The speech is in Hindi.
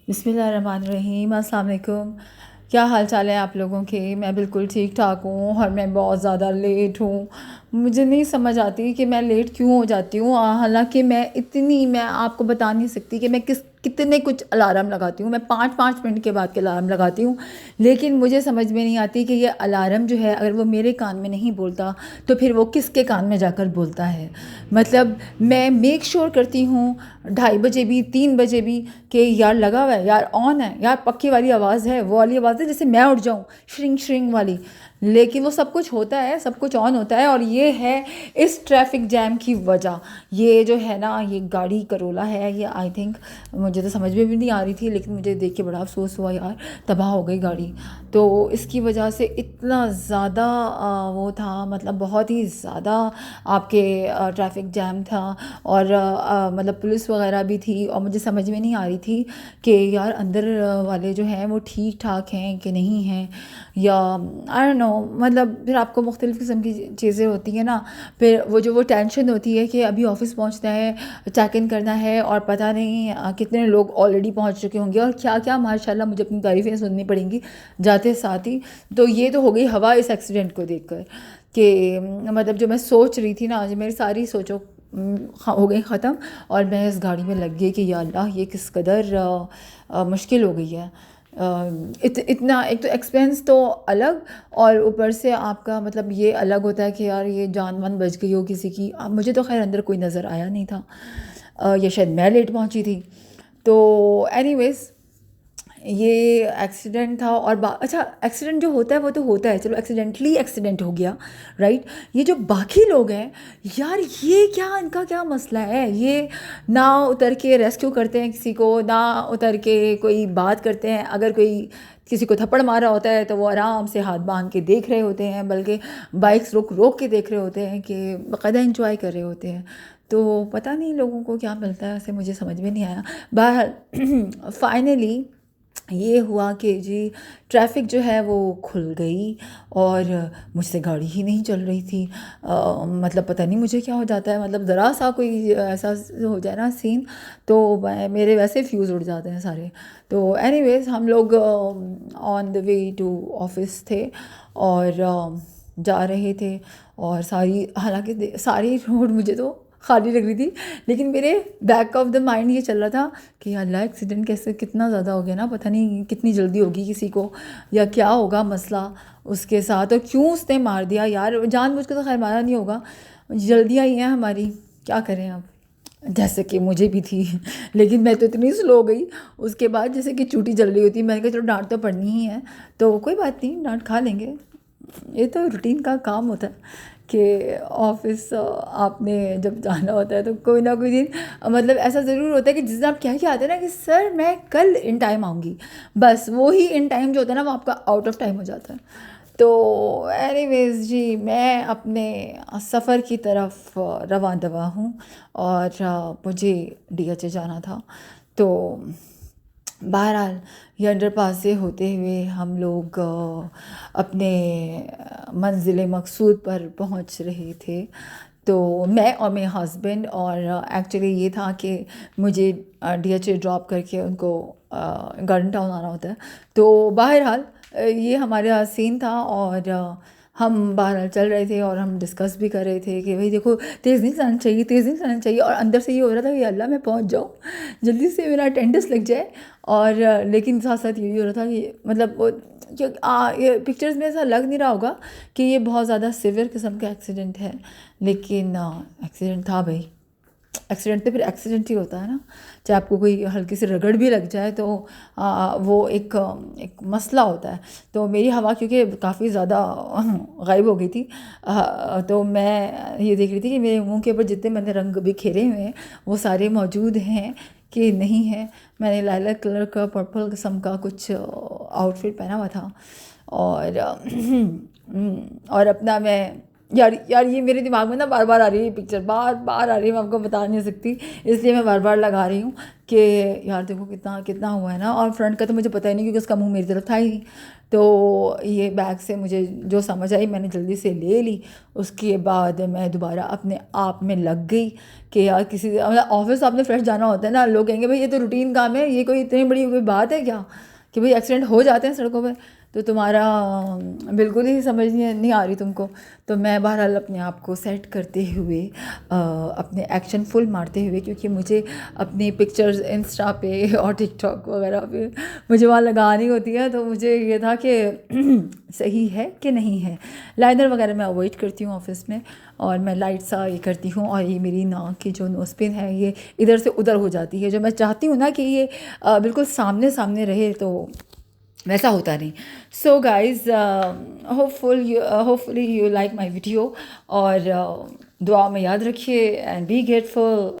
बिस्मिल्लाहिर्रहमानिर्रहीम, अस्सलाम वालेकुम। क्या हाल चाल है आप लोगों के? मैं बिल्कुल ठीक ठाक हूँ और मैं बहुत ज़्यादा लेट हूँ। मुझे नहीं समझ आती कि मैं लेट क्यों हो जाती हूँ। हालांकि मैं आपको बता नहीं सकती कि मैं कितने कुछ अलार्म लगाती हूँ। मैं 5-5 मिनट के बाद के अलार्म लगाती हूँ, लेकिन मुझे समझ में नहीं आती कि ये अलार्म जो है, अगर वो मेरे कान में नहीं बोलता तो फिर वो किसके कान में जाकर बोलता है। मतलब मैं मेक श्योर करती हूँ 2:30 बजे भी, 3 बजे भी, कि यार लगा हुआ है, यार ऑन है, यार पक्की वाली आवाज़ है, वो वाली आवाज़ है जैसे मैं उठ जाऊँ, श्रिंग श्रिंग वाली। लेकिन वो सब कुछ होता है, सब कुछ ऑन होता है, और ये है इस ट्रैफिक जैम की वजह। ये जो है ना, ये गाड़ी करोला है, ये आई थिंक, मुझे तो समझ में भी नहीं आ रही थी, लेकिन मुझे देख के बड़ा अफसोस हुआ यार, तबाह हो गई गाड़ी। तो इसकी वजह से इतना ज़्यादा वो था, मतलब बहुत ही ज़्यादा आपके ट्रैफिक जैम था। और मतलब पुलिस वगैरह भी थी, और मुझे समझ में नहीं आ रही थी कि यार अंदर वाले जो हैं वो ठीक ठाक हैं कि नहीं हैं, या आई डोंट नो। मतलब फिर आपको मुख्तलिफ़ किस्म की चीज़ें होती हैं ना। फिर वो टेंशन होती है कि अभी ऑफिस पहुंचना है, चेक इन करना है, और पता नहीं कितने लोग ऑलरेडी पहुंच चुके होंगे, और क्या क्या माशाल्लाह मुझे अपनी तारीफ़ें सुननी पड़ेंगी जाते साथ ही। तो ये तो हो गई हवा इस एक्सीडेंट को देखकर, कि मतलब जो मैं सोच रही थी ना, आज मेरी सारी सोचो हो गई ख़त्म, और मैं इस गाड़ी में लग गई कि या अल्लाह ये किस कदर मुश्किल हो गई है। इतना एक तो एक्सपेंस तो अलग, और ऊपर से आपका मतलब ये अलग होता है कि यार ये जान वान बच गई हो किसी की। अब मुझे तो खैर अंदर कोई नज़र आया नहीं था, या शायद मैं लेट पहुंची थी। तो एनीवेज, ये एक्सीडेंट था। और अच्छा, एक्सीडेंट जो होता है वो तो होता है, चलो एक्सीडेंटली एक्सीडेंट हो गया, राइट। ये जो बाकी लोग हैं यार, ये क्या, इनका क्या मसला है? ये ना उतर के रेस्क्यू करते हैं किसी को, ना उतर के कोई बात करते हैं। अगर कोई किसी को थप्पड़ मारा होता है तो वो आराम से हाथ बांध के देख रहे होते हैं, बल्कि बाइक्स रोक रोक के देख रहे होते हैं, कि बाकायदा इंजॉय कर रहे होते हैं। तो पता नहीं लोगों को क्या मिलता है, ऐसे मुझे समझ में नहीं आया। बहर फाइनली ये हुआ कि जी, ट्रैफिक जो है वो खुल गई, और मुझसे गाड़ी ही नहीं चल रही थी। मतलब पता नहीं मुझे क्या हो जाता है, मतलब ज़रा सा कोई ऐसा हो जाए ना सीन, तो मेरे वैसे फ्यूज़ उड़ जाते हैं सारे। तो एनीवेज, हम लोग on the way to office थे, और जा रहे थे, और हालांकि सारी रोड मुझे तो खाली लग रही थी, लेकिन मेरे बैक ऑफ द माइंड ये चल रहा था कि अल्लाह एक्सीडेंट कैसे कितना ज़्यादा हो गया ना, पता नहीं कितनी जल्दी होगी किसी को, या क्या होगा मसला उसके साथ, और क्यों उसने मार दिया यार। जानबूझ के तो खैर मारा नहीं होगा, जल्दियाँ ही हैं हमारी, क्या करें अब। जैसे कि मुझे भी थी लेकिन मैं तो इतनी स्लो गई, उसके बाद जैसे कि चूटी जल रही होती। मैंने कहा चलो डांट तो पड़नी ही है, तो कोई बात नहीं, डांट खा लेंगे। ये तो रूटीन का काम होता है कि ऑफिस आपने जब जाना होता है तो कोई ना कोई दिन, मतलब ऐसा ज़रूर होता है कि जिस दिन आप कह के आते हैं ना कि सर मैं कल इन टाइम आऊँगी, बस वो ही इन टाइम जो होता है ना, वो आपका आउट ऑफ टाइम हो जाता है। तो एनीवेज जी, मैं अपने सफ़र की तरफ रवां दवा हूँ, और मुझे डीएचए जाना था। तो बहरहाल ये अंडरपास से होते हुए हम लोग अपने मंजिल मकसूद पर पहुंच रहे थे। तो मैं और मेरे हस्बैंड, और एक्चुअली ये था कि मुझे डीएचए ड्रॉप करके उनको गार्डन टाउन आना होता है। तो बहरहाल ये हमारा सीन था, और हम बाहर चल रहे थे, और हम डिस्कस भी कर रहे थे कि भाई देखो, तेज़ नहीं चलाना चाहिए, तेज़ नहीं चलाना चाहिए। और अंदर से ये हो रहा था कि अल्लाह मैं पहुंच जाऊँ, जल्दी से मेरा अटेंडेंस लग जाए। और लेकिन साथ साथ ये भी हो रहा था कि मतलब वो ये पिक्चर्स में ऐसा लग नहीं रहा होगा कि ये बहुत ज़्यादा सिवियर किस्म का एक्सीडेंट है, लेकिन एक्सीडेंट था भाई। एक्सीडेंट तो फिर एक्सीडेंट ही होता है ना, चाहे आपको कोई हल्की सी रगड़ भी लग जाए तो वो एक मसला होता है। तो मेरी हवा क्योंकि काफ़ी ज़्यादा गायब हो गई थी, तो मैं ये देख रही थी कि मेरे मुंह के ऊपर जितने मैंने रंग बिखेरे हुए हैं वो सारे मौजूद हैं कि नहीं है। मैंने लाइलैक कलर का पर्पल किस्म का कुछ आउटफिट पहना हुआ था, और और अपना मैं यार यार ये मेरे दिमाग में ना बार बार आ रही है पिक्चर, बार बार आ रही है, मैं आपको बता नहीं सकती, इसलिए मैं बार बार लगा रही हूँ कि यार देखो कितना कितना हुआ है ना। और फ्रंट का तो मुझे पता ही नहीं क्योंकि उसका मुंह मेरी तरफ था ही नहीं। तो ये बैग से मुझे जो समझ आई मैंने जल्दी से ले ली। उसके बाद मैं दोबारा अपने आप में लग गई कि यार किसी मतलब ऑफिस आपने फ्रेश जाना होता है ना, लोग कहेंगे भाई ये तो रूटीन काम है, ये कोई इतनी बड़ी कोई बात है क्या कि भाई एक्सीडेंट हो जाते हैं सड़कों पे। तो तुम्हारा बिल्कुल ही समझ नहीं आ रही तुमको। तो मैं बहरहाल अपने आप को सेट करते हुए अपने एक्शन फुल मारते हुए, क्योंकि मुझे अपनी पिक्चर्स इंस्टा पे और टिकटॉक वगैरह पे मुझे वहाँ लगानी होती है, तो मुझे ये था कि सही है कि नहीं है। लाइनर वगैरह मैं अवॉइड करती हूँ ऑफिस में, और मैं लाइट सा ये करती हूँ। और ये मेरी नाक की जो नोज़पिन है ये इधर से उधर हो जाती है, जो मैं चाहती हूँ ना कि ये बिल्कुल सामने सामने रहे, तो वैसा होता नहीं। So guys hopefully you like my video, और दुआ में याद रखिए एंड बी ग्रेटफुल।